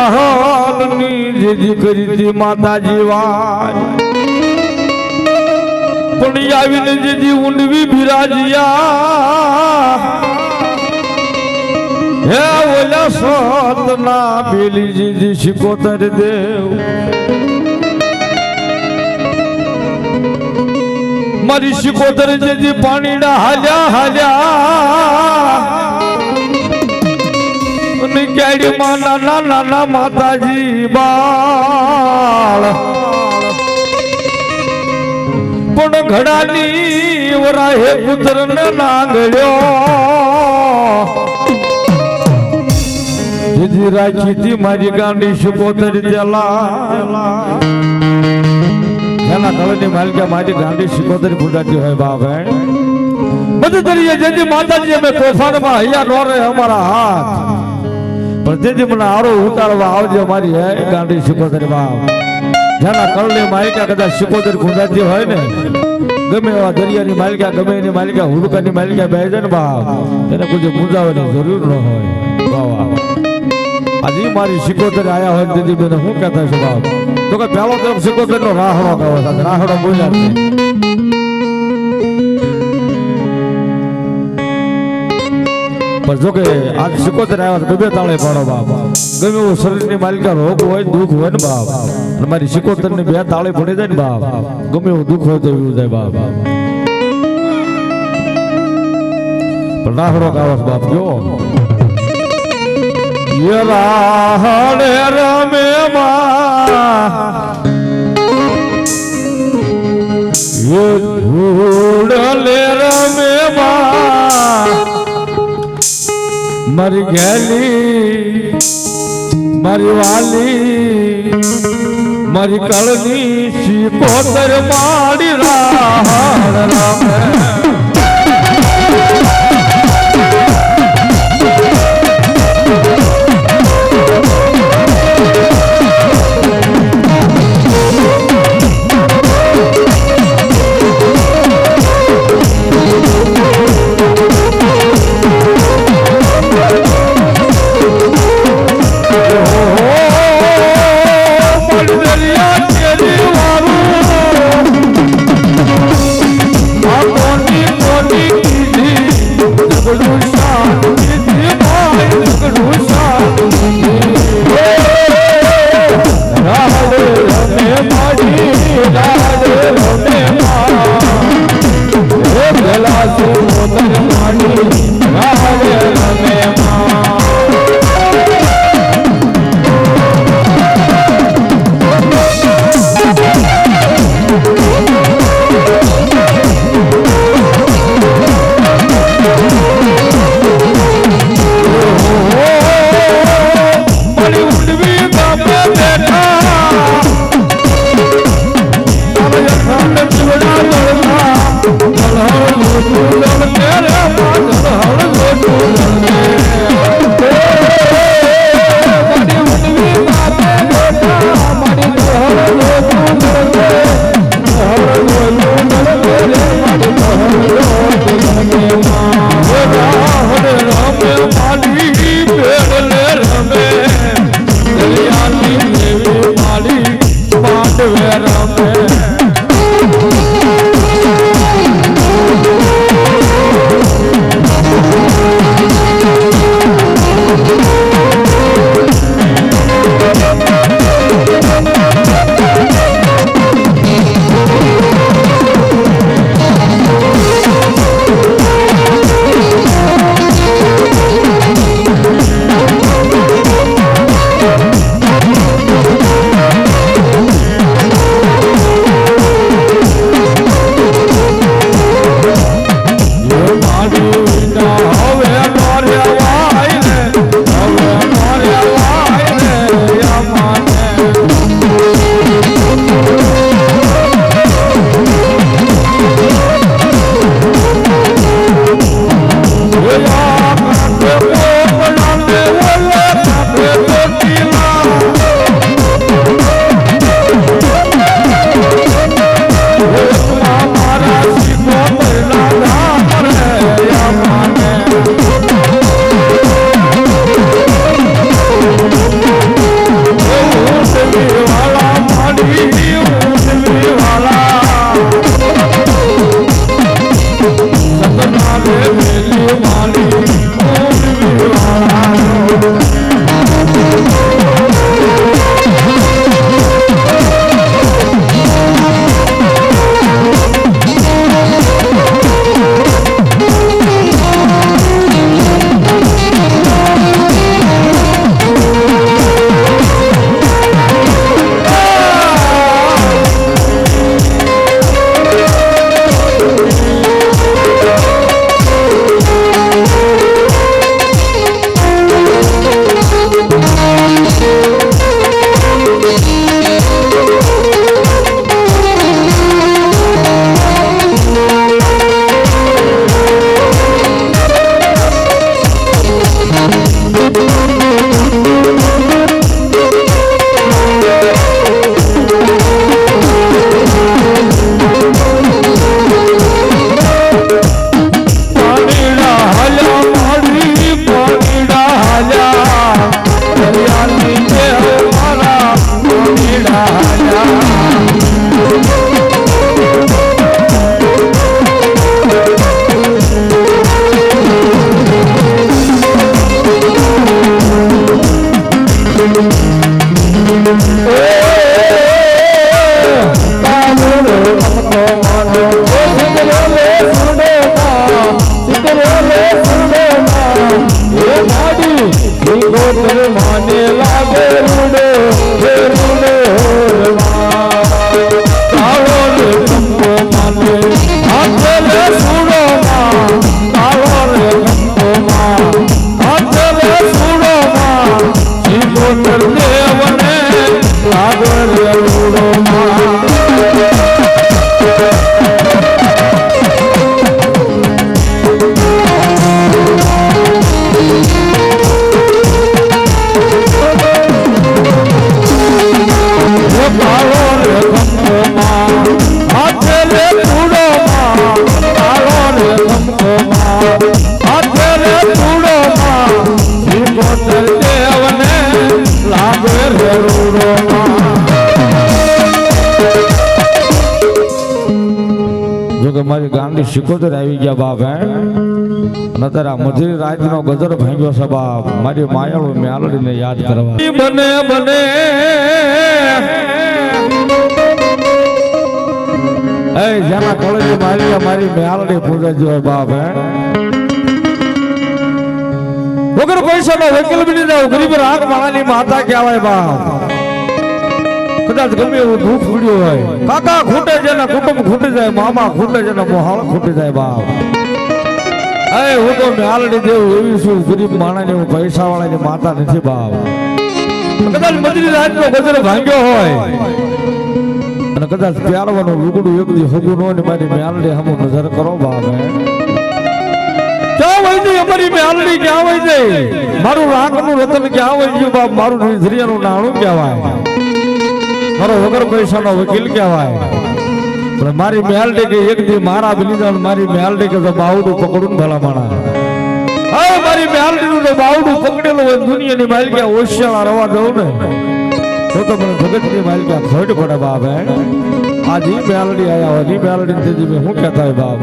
જહાનની જીજી કરી હતી માતાજી વાત પણ આવીને જીજી ઊંડવી બિરાજિયા હે ઓલા સતના પેલી જીજી શિકોતર દેવ મારી શિકોતર જીજી પાણીડા હાલ્યા હાલ્યા અને કેડીમાં નાના નાના માતાજી બાળ પણ ઘડાની વરાહે પુત્રને નાંગળ્યો જીજી રાખી હતી મારી ગાંડી શિકોતર જેલા જેના કળની માલિકા મારી ગાંડી શિકોતર ફૂટાતી હોય બાપ હે બધું કરીએ જેથી માતાજી અમે તોફાનમાં હૈયા નો રહે અમારા હાથ પણ તેથી મને આરો ઉતારવા આવજો મારી હે ગાંડી શિકોતર બાપ જેના કળની માલિકા કદાચ શિકોતર ફૂટાતી હોય ને ગમે એવા દરિયાની માલિકા ગમે એની માલિકા હુડકાની માલિકા બે જાય ને બાપ એને કોઈ પૂજાવાની જરૂર ન હોય બાવા આજે મારી શિકોતર આયા હોય દીદી બેન હું કહેતા છું બાપ તો કે પહેલો તરફ શિકોતર નો રાહડો કહો રાહડો બોલ્યા પણ જો કે આજ શિકોતર આવ્યા ગમે તાળે પાડો બાપ ગમે એવું શરીરની માલિકા રોગ હોય દુઃખ હોય ને બાપ અને મારી શિકોતર ને બે તાળે પડી જાય ને બાપ ગમે એવું દુઃખ હોય તો એવું જાય બાપ પણ રાહડો કાવસ બાપ જો ये राहड़े रमे ये झूड़ले रमे मरी गली मरी वाली मरी कलनी शिकोतर माड़ी राहड़ रमे મારા શિકોતર ના નામ રે યા માને વેલી માલી માને લાગે રૂડો રૂડો તાળો રે કંપો માને હાથે રે સુડો માં તાળો રે કંપો માં હાથે રે સુડો માં જીવો કર દેવને લાગે રે રૂડો માં મારી ગાંડી શિકોતર આવી ગયા બાપ હે નતરા મધુરી રાત નો ગજર ભાંગ્યો છે બાપ મારી માયાળુ મ્યાલડીને યાદ કરવા બને બને એ જેના કોલેજ મારી મ્યાલડી પૂજા જો બાપ હે વગર પૈસા નો વકીલ બની જાવ ગરીબ રાગ માળાની માતા કહેવાય બાપ કદાચ ગમે એવું દુઃખ પડ્યું હોય કાકા ખૂટે છે ને કુટુંબ ખૂટી જાય મામા ખૂટે છે ને મોહાળ ખૂટી જાય બાપ એ હું તો મ્યાલડી દેવું એવી છું ગરીબ માણસની હું પૈસા વાળાની માતા નથી બાપ કદાચ મજરી રાત નો ગજર ભાંગ્યો હોય અને કદાચ પ્યારવાનું લુગડું એક દી હગું ન હોય મારી મ્યાલડી હમું નજર કરો બાપ ક્યાં હોય છે અમારી મ્યાલડી ક્યાં હોય છે મારું રાગનું રતન ક્યાં હોય ગયું બાપ મારું ધરિયાનું નાણું કહેવાય મારો વગર પૈસાનો વકીલ કહેવાય પણ મારી મ્યાલડી કે એક દી મારા બલિદાન મારી મ્યાલડી કે તો બાવડું પકડું ભલા માણા હવે મારી મ્યાલડી નું બાવડું પકડેલું હોય દુનિયાની માલિકા ઓશિયાળા રવા દઉં ને તો મને જગતની માલિકા ખોટ પડે બાપ હે આજ ઈ મ્યાલડી આયા હોય ઈ મ્યાલડી થી મેં શું કહેતા હોય બાપ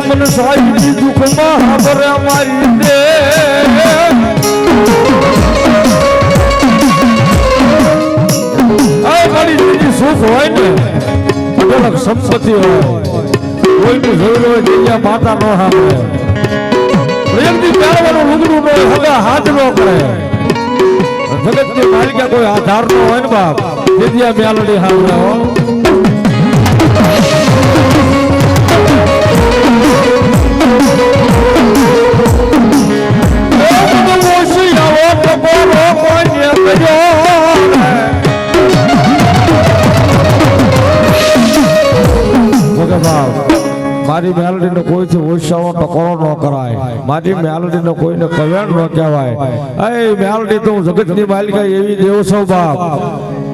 मन साई दुख महावर मारी दे मारी दीदी सुख હોય ને અઢળક સંપત્તિ હોય કોઈની જરૂર હોય જગ્યા માતા નો સાંભળે પ્રેમથી પ્યારવાનું લુગડું નો હગા હાથ નો કરે જગતની માલિકા કોઈ આધાર નો હોય ને બાપ જગ્યા મ્યાલડી સાંભળે હો મારી મેલડી ને કોઈ થી ઓછાઓ ટકોરો ન કરાય મારી મેલડીનો કોઈને કવ્યાણ ન કહેવાય એ મેલડી તો હું જગતની માલિકા એવી દેવ છું બાપ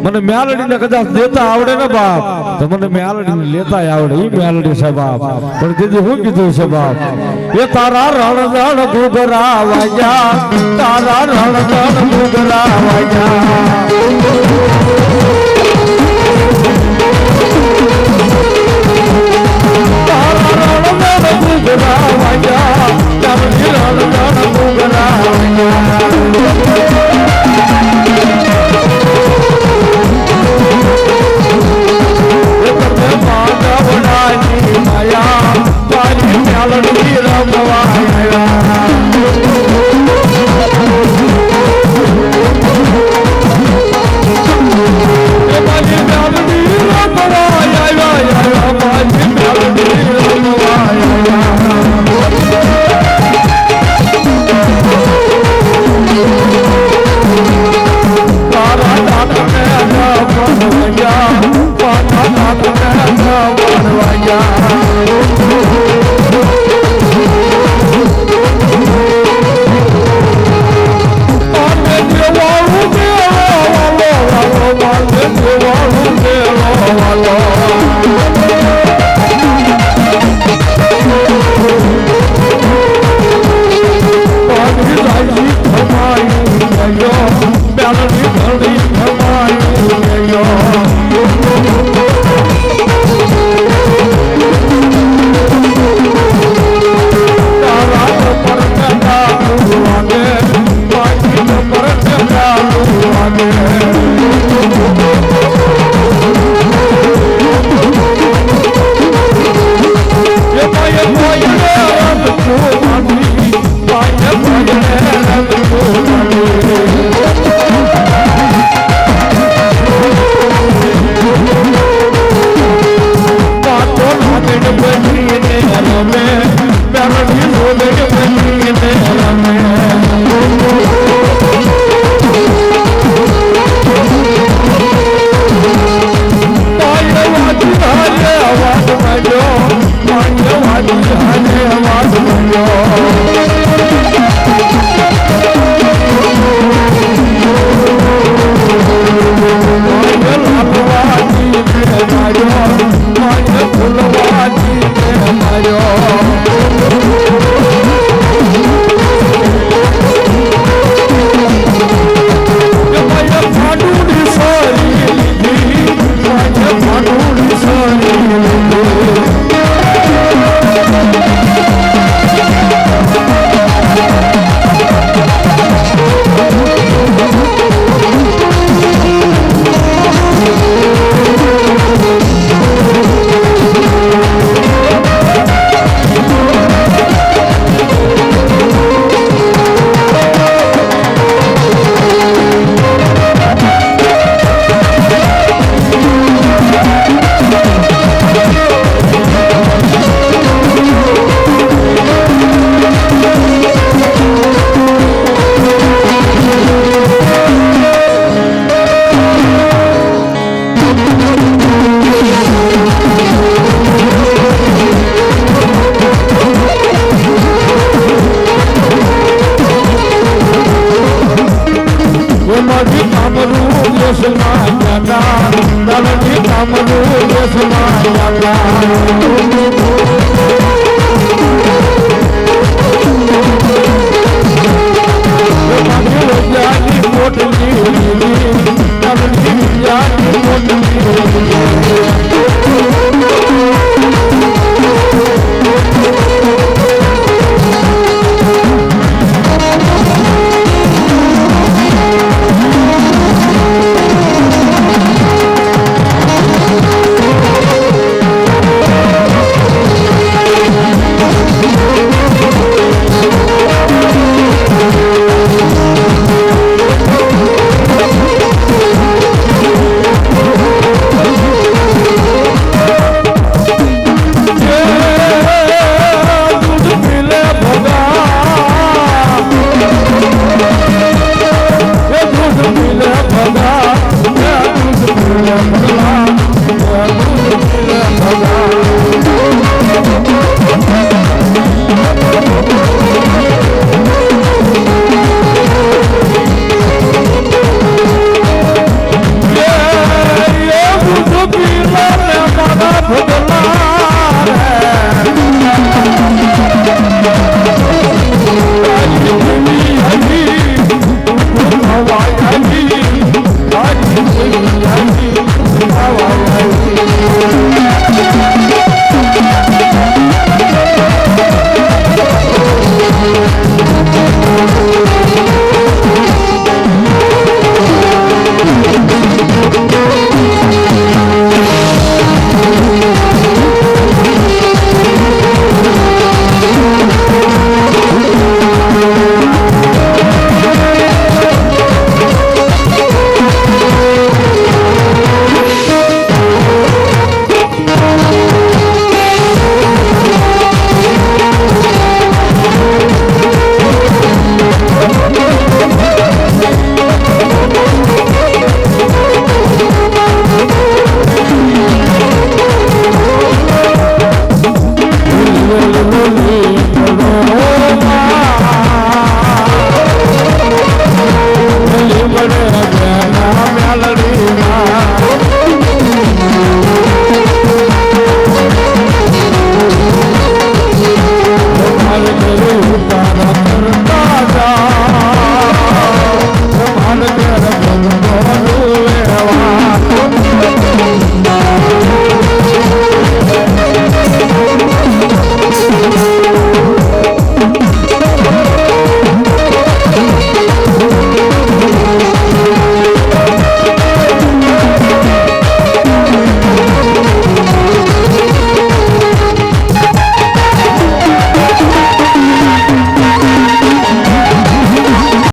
મને મેલડીને કદાચ દેતા આવડે ને બાપ તો મને મેલડીને લેતા આવડે ઈ મેલડી છે બાપ પણ દીદી હું કીધું છે બાપ એ તારા રણજણ ઘૂઘરા વાગ્યા તારા રણજણ ઘૂઘરા વાગ્યા Yes,